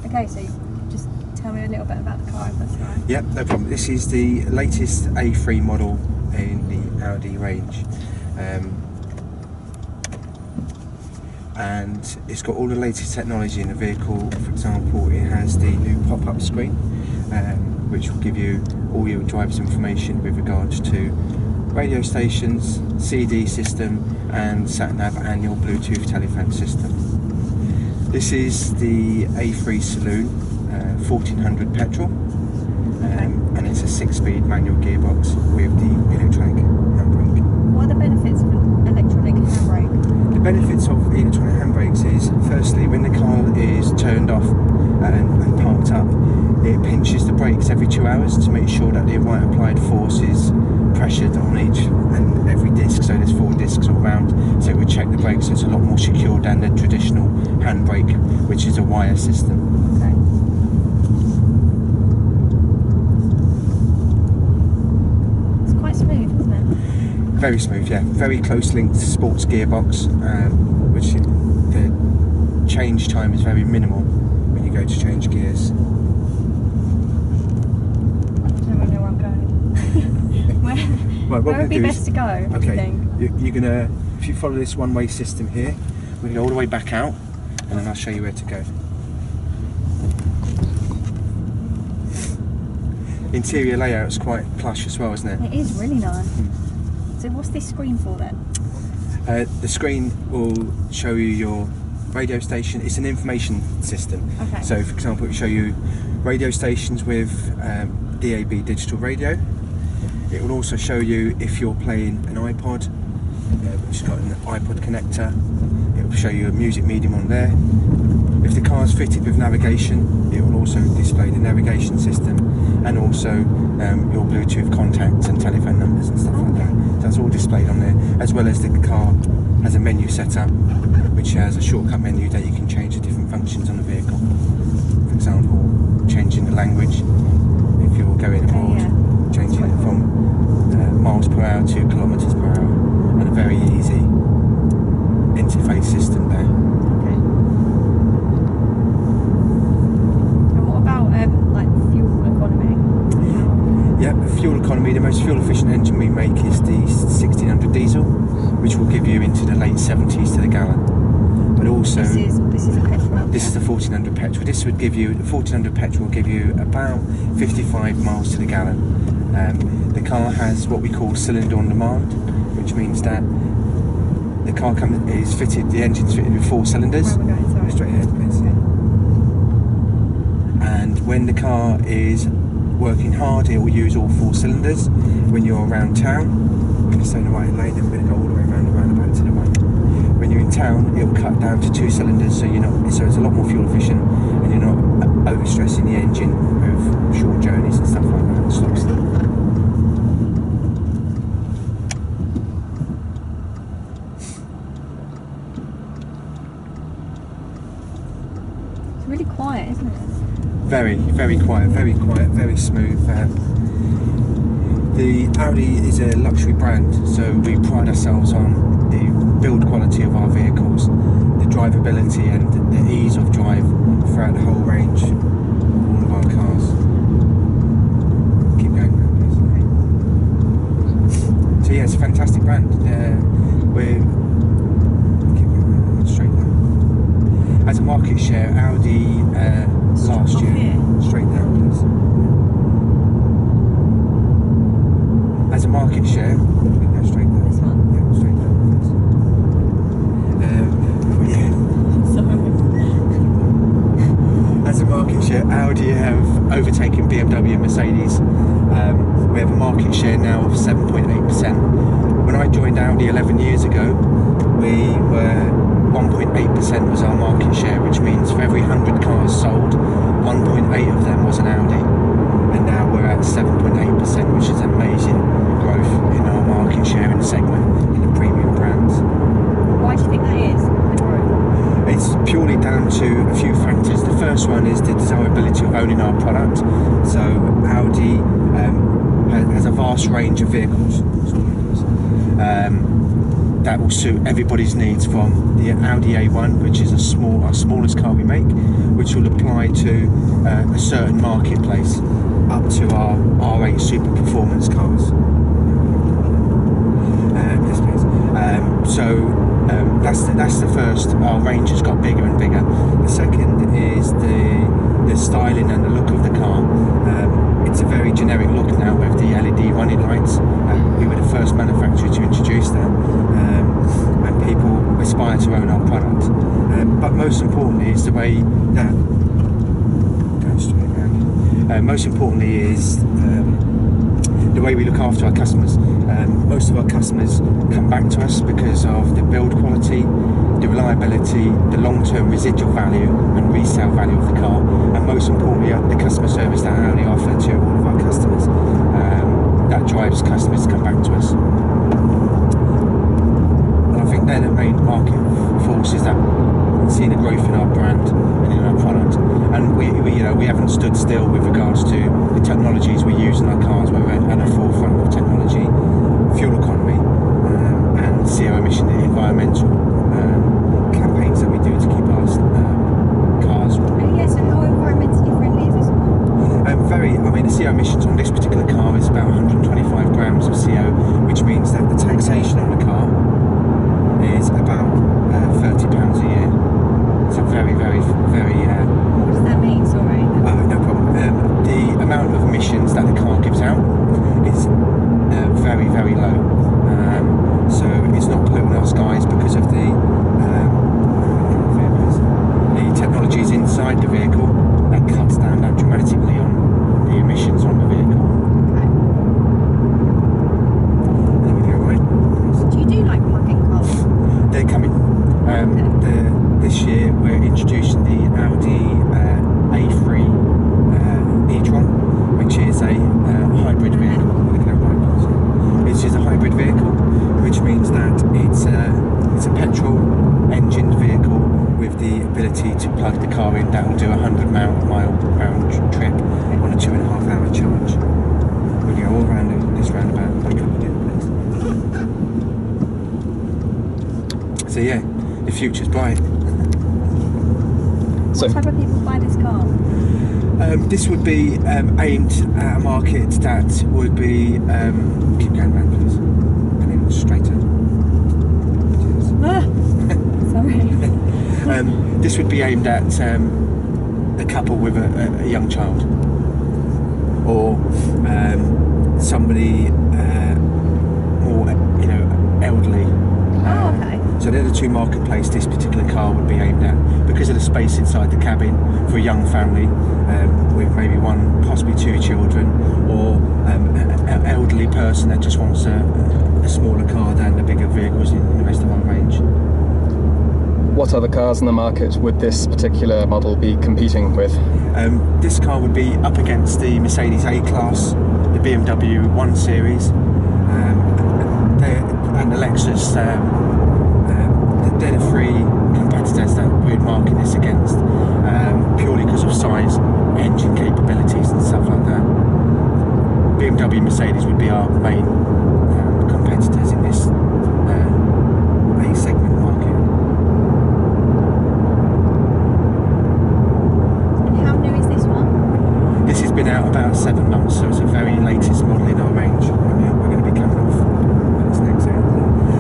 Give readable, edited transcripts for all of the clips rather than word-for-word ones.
Okay, so just tell me a little bit about the car, if that's all right. Yep, no problem. This is the latest A3 model in the Audi range. And it's got all the latest technology in the vehicle. For example, it has the new pop-up screen, which will give you all your driver's information with regards to radio stations, CD system, and sat-nav and your Bluetooth telephone system. This is the A3 Saloon, 1400 petrol, and it's a 6-speed manual gearbox with the electronic handbrake. What are the benefits of an electronic handbrake? The benefits of electronic handbrakes is, firstly, when the car is turned off and parked up, it pinches the brakes every 2 hours to make sure that the right applied force is pressured on each and every disc. So there's 4 discs all round, so it would check the brakes. So it's a lot more secure than the traditional handbrake, which is a wire system. Okay. It's quite smooth, isn't it? Very smooth, yeah. Very close linked sports gearbox, which the change time is very minimal when you go to change gears. Where would be best to go? Okay, you're gonna, if you follow this one-way system here, we're gonna go all the way back out, and then I'll show you where to go. Interior layout's quite plush as well, isn't it? It is really nice. So what's this screen for then? The screen will show you your radio station. It's an information system. Okay. So, for example, it will show you radio stations with DAB digital radio. It will also show you if you're playing an iPod, which has got an iPod connector. It will show you a music medium on there. If the car's fitted with navigation, it will also display the navigation system and also your Bluetooth contacts and telephone numbers and stuff like that. So that's all displayed on there, as well as the car has a menu set up, which has a shortcut menu that you can change the different functions on the vehicle. For example, changing the language if you're going abroad. Changing it from miles per hour to kilometres per hour, and a very easy interface system there. Okay. And what about like fuel economy? Yeah, fuel economy. The most fuel efficient engine we make is the 1600 diesel, which will give you into the late 70s to the gallon. But also, this is a petrol. This is the 1400 petrol. This would give you, the 1400 petrol will give you about 55 miles to the gallon. The car has what we call cylinder on demand, which means that the car is fitted, the engine's fitted with 4 cylinders. Where are we going? Sorry. Straight ahead, please. Okay. And when the car is working hard, it will use all 4 cylinders. When you're around town, we're going to stay in the right lane, then we're going to go all the way around the roundabout to the right. When you're in town, it will cut down to 2 cylinders, so it's a lot more fuel efficient, and you're not overstressing the engine with short journeys and stuff like that. Stop stuff. It's really quiet, isn't it? Very, very quiet, very smooth. The Audi is a luxury brand, so we pride ourselves on the build quality of our vehicles, the drivability and the ease of drive throughout the whole range of all of our cars. Keep going, please. So yeah, it's a fantastic brand. We're keep going straight down. As a market share, Audi last year, straight down, please. As a market share, we go straight down. This one? Yeah, straight down, please. As a market share, Audi have overtaken BMW and Mercedes. We have a market share now of 7.8%. When I joined Audi 11 years ago, we were 1.8% was our market share, which means for every 100 cars sold, 1.8 of them was an Audi. And now we're at 7.8%, which is amazing growth in our market share in the segment, in the premium brands. Why do you think that is, the growth? It's purely down to a few factors. The first one is the desirability of owning our product. So Audi has a vast range of vehicles. that will suit everybody's needs, from the Audi A1, which is our smallest car we make, which will apply to a certain marketplace, up to our R8 super performance cars. Yes, please. That's the first. Our range has got bigger and bigger. The second is the styling and the look of the car. It's a very generic look now with the LED running lights. We were the first manufacturer to introduce that, and people aspire to own our product. But most importantly is the way that most importantly is the way we look after our customers. Most of our customers come back to us because of the build quality, the reliability, the long-term residual value and resale value of the car, and most importantly the customer service that Audi offer to all of our customers. That drives customers to come back to us. And I think they're the main market forces that see the growth in our brand and in our product. And we haven't stood still with regards to the technologies we use in our cars. We're at the forefront of technology, fuel economy, and CO emission environmental campaigns that we do to keep our cars. Yes, and how environmentally friendly is this one? The CO emissions on this particular car is about 125 grams of CO, which means that the taxation on the car is about £30 a year. So very, very, very. What does that mean? Sorry. No problem. The amount of emissions that the car gives out is very, very low. So it's not polluting our skies because of the technologies inside the vehicle that cuts down that dramatically on the emissions on the vehicle. Okay. There we go, right? Do you do like plug-in cars? They're coming. This year we're introducing the Audi A3 e-tron, which is a hybrid vehicle. This is a hybrid vehicle, which means that it's a petrol engined vehicle with the ability to plug the car in. That will do a 100-mile round trip on a 2.5-hour charge. We'll go all around this roundabout. Back up again, please. So yeah, the future's bright. What type of people buy this car? This would be aimed at a market that would be keep going round, please, and then straighter. Sorry. This would be aimed at a couple with a young child, or somebody more elderly. Oh, okay. So they're the two marketplace this particular car would be aimed at, because of the space inside the cabin for a young family with maybe one, possibly two children, or an elderly person that just wants a smaller car than the bigger vehicles in the rest of our range. What other cars in the market would this particular model be competing with? This car would be up against the Mercedes A-Class, the BMW 1 Series, and the Lexus. They're the three competitors that we'd market this against, purely because of size, engine capabilities and stuff like that. BMW and Mercedes would be our main competitors in this A-segment market. And how new is this one? This has been out about 7 months, so it's a very latest model in our range. We're going to be coming off this next year.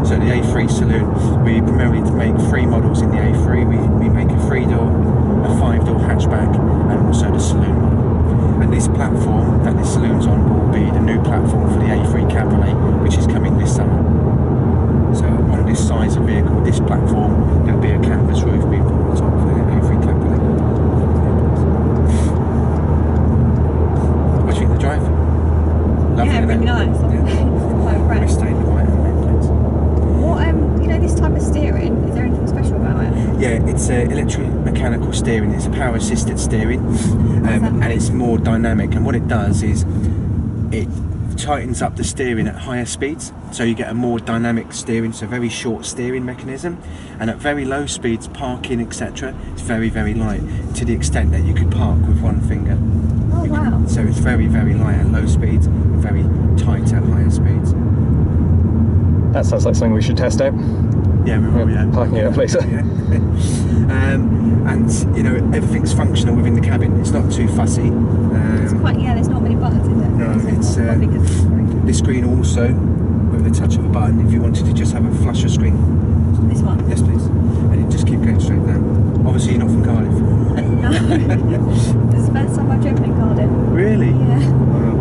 So the A3 Saloon, we primarily make 3 models in the A3. We make a 3-door, a 5-door hatchback, and also the saloon model. And this platform that the saloon's on will be the new platform for the A3 Cabriolet, which is coming this summer. So on this size of vehicle, this platform, there'll be a canvas roof being put on top for the A3 Cabriolet. What do you think of the drive? Lovely, Yeah, really nice. Yeah. Quite impressed. Stay in the right hand lane, please. What, this type of steering, is there anything special about it? Yeah, it's electromechanical steering. It's a power assisted steering, and it's more dynamic. And what it does is it tightens up the steering at higher speeds, so you get a more dynamic steering. It's a very short steering mechanism, and at very low speeds, parking, etc., it's very, very light, to the extent that you could park with one finger. Oh, wow. So it's very, very light at low speeds and very tight at higher speeds. That sounds like something we should test out. Yeah, we will, yeah. Parking it up later. Yeah. And you know, everything's functional within the cabin. It's not too fussy. It's quite, yeah, there's not many buttons in there. No, it's probably 'cause it's screen. this screen also, with the touch of a button, if you wanted to just have a flusher screen. This one? Yes, please. And you just keep going straight down. Obviously, you're not from Cardiff. No. This is the first time I've driven in Cardiff. Really? Yeah. Wow.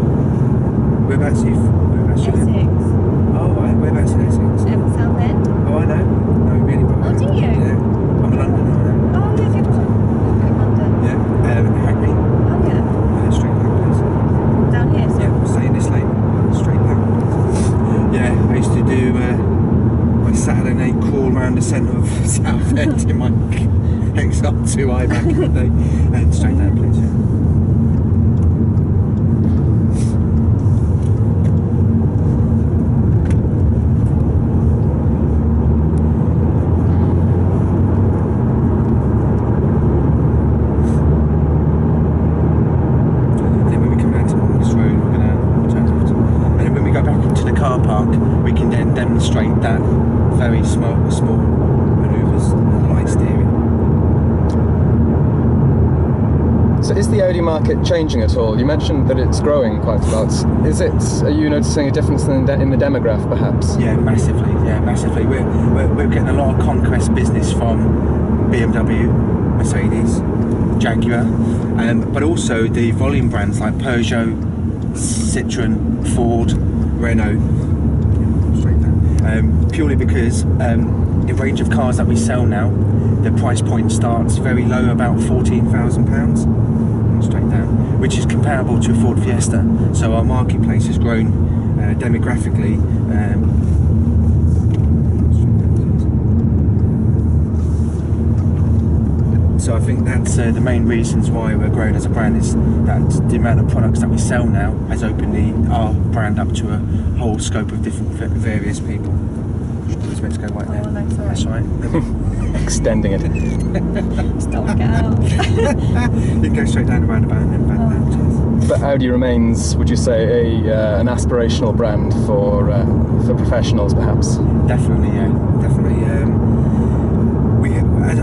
Whereabouts are you? Whereabouts are you? Essex. Oh, right. Whereabouts in Essex? Southend. Oh, I know. No, really. Oh, do you? Yeah. I'm a Londoner. Oh, yeah, good one. Okay, London. Yeah. Hackney. Oh, yeah. Straight down, please. Down here, so. Yeah, stay in this lane. Straight down. Yeah, I used to do my Saturday night crawl around the centre of Southend in my XR2i back in the day. Straight down, please. Yeah. Demonstrate that very small manoeuvres and light steering. So is the Audi market changing at all? You mentioned that it's growing quite a lot. Are you noticing a difference in the demograph perhaps? Yeah, massively. Yeah, massively. We're getting a lot of conquest business from BMW, Mercedes, Jaguar, but also the volume brands like Peugeot, Citroën, Ford, Renault. Purely because the range of cars that we sell now, the price point starts very low, about £14,000, straight down, which is comparable to a Ford Fiesta. So our marketplace has grown demographically. So I think that's the main reasons why we're growing as a brand, is that the amount of products that we sell now has opened our brand up to a whole scope of different various people. It's meant to go right there. Oh, no, sorry. That's right. Extending it. Stop, get out. You can go straight down the roundabout and then back down. But Audi remains, would you say, an aspirational brand for professionals, perhaps? Definitely, yeah, definitely.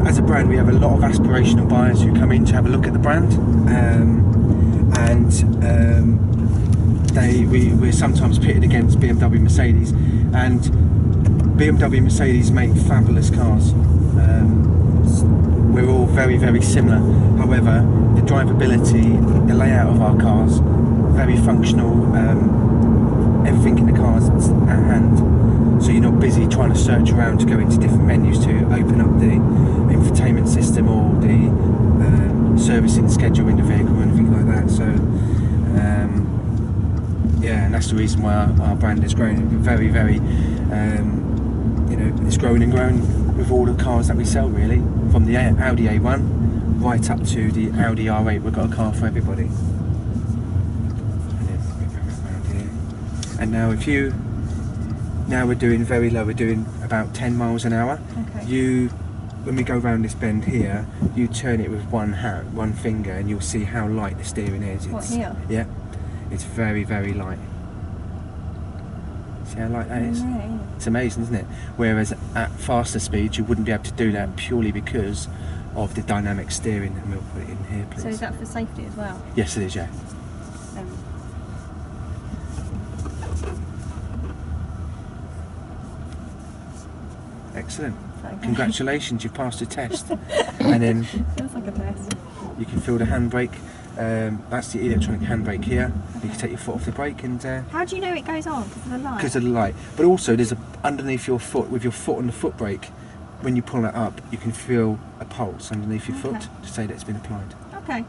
As a brand, we have a lot of aspirational buyers who come in to have a look at the brand, we're sometimes pitted against BMW, Mercedes, and BMW, Mercedes make fabulous cars. We're all very, very similar. However, the drivability, the layout of our cars, very functional. Everything in the cars is at hand. So you're not busy trying to search around to go into different menus to open up the infotainment system or the servicing schedule in the vehicle or anything like that. So yeah, and that's the reason why our brand is growing. Very, very, you know, it's growing and growing with all the cars that we sell, really, from the Audi A1 right up to the Audi R8. We've got a car for everybody. And now now we're doing very low, we're doing about 10 miles an hour. Okay. When we go round this bend here, you turn it with one finger, and you'll see how light the steering is. What, here? Yeah, it's very, very light. See how light that is? Right. It's amazing, isn't it? Whereas at faster speeds, you wouldn't be able to do that purely because of the dynamic steering. And we'll put it in here, please. So is that for safety as well? Yes, it is, yeah. Excellent. Okay. Congratulations, you've passed the test. And then Feels like a test. you can feel the handbrake. That's the electronic handbrake here. You can take your foot off the brake and How do you know it goes on? Because of the light? because of the light. But also there's underneath your foot, with your foot on the foot brake, when you pull that up, you can feel a pulse underneath your foot to say that it's been applied. Okay.